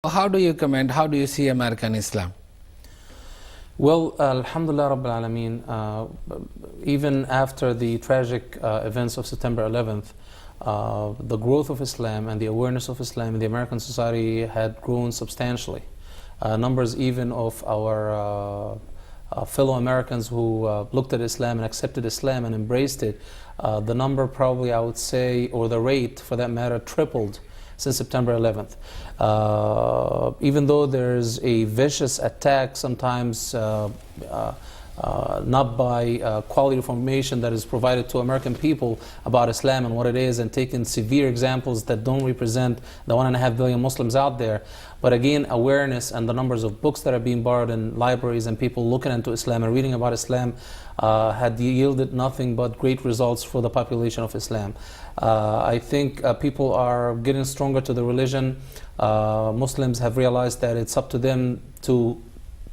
How do you comment, how do you see American Islam? Well, Alhamdulillah Rabbil Alameen, even after the tragic events of September 11th, the growth of Islam and the awareness of Islam in the American society had grown substantially. Numbers even of our fellow Americans who looked at Islam and accepted Islam and embraced it, the number probably, I would say, or the rate for that matter, tripled since September 11th. Even though there's a vicious attack sometimes not by quality information that is provided to American people about Islam and what it is, and taking severe examples that don't represent the 1.5 billion Muslims out there. But again, awareness and the numbers of books that are being borrowed in libraries and people looking into Islam and reading about Islam had yielded nothing but great results for the population of Islam. I think people are getting stronger to the religion. Muslims have realized that it's up to them to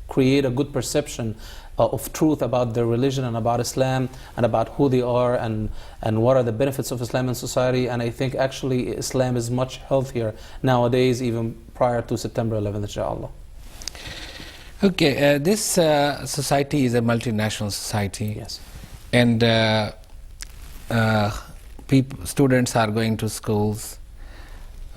create a good perception of truth about their religion and about Islam and about who they are and what are the benefits of Islam in society. And I think actually Islam is much healthier nowadays, even prior to September 11th, inshallah. Okay, this society is a multinational society. Yes. And students are going to schools,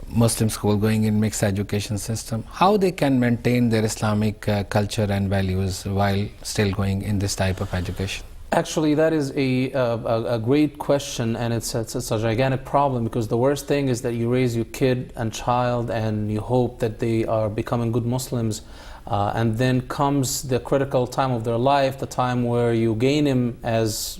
Muslim school, going in mixed education system. How they can maintain their Islamic culture and values while still going in this type of education? Actually, that is a great question, and it's a gigantic problem, because the worst thing is that you raise your kid and child and you hope that they are becoming good Muslims, and then comes the critical time of their life, the time where you gain him as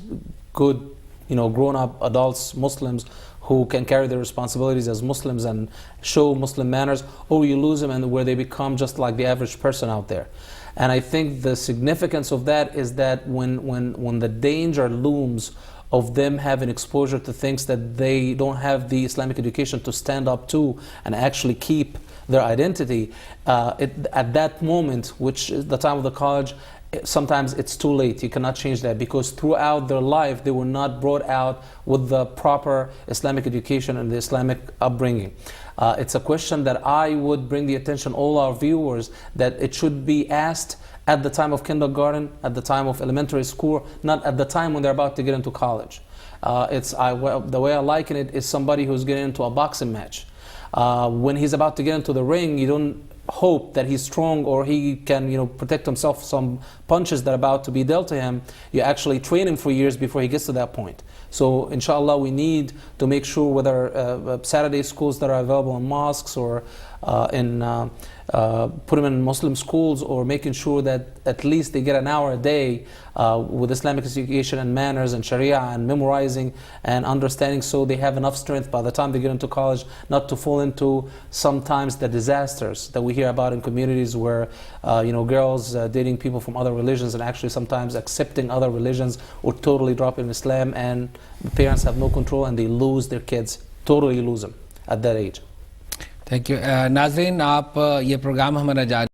good, grown-up adults, Muslims, who can carry their responsibilities as Muslims and show Muslim manners, or you lose them and where they become just like the average person out there. And I think the significance of that is that when the danger looms of them having exposure to things that they don't have the Islamic education to stand up to and actually keep their identity, at that moment, which is the time of the college, sometimes it's too late. You cannot change that, because throughout their life they were not brought out with the proper Islamic education and the Islamic upbringing. It's a question that I would bring the attention all our viewers, that it should be asked at the time of kindergarten, at the time of elementary school, not at the time when they're about to get into college. The way I liken it is somebody who's getting into a boxing match. When he's about to get into the ring, you don't hope that he's strong or he can protect himself from some punches that are about to be dealt to him. You actually train him for years before he gets to that point. So inshallah, we need to make sure whether Saturday schools that are available in mosques or put them in Muslim schools, or making sure that at least they get an hour a day with Islamic education and manners and Sharia and memorizing and understanding, so they have enough strength by the time they get into college not to fall into sometimes the disasters that we hear about in communities where girls dating people from other religions and actually sometimes accepting other religions or totally dropping Islam, and the parents have no control and they lose their kids, totally lose them at that age. Thank you नाज़रीन, आप ये programme हमारा जारी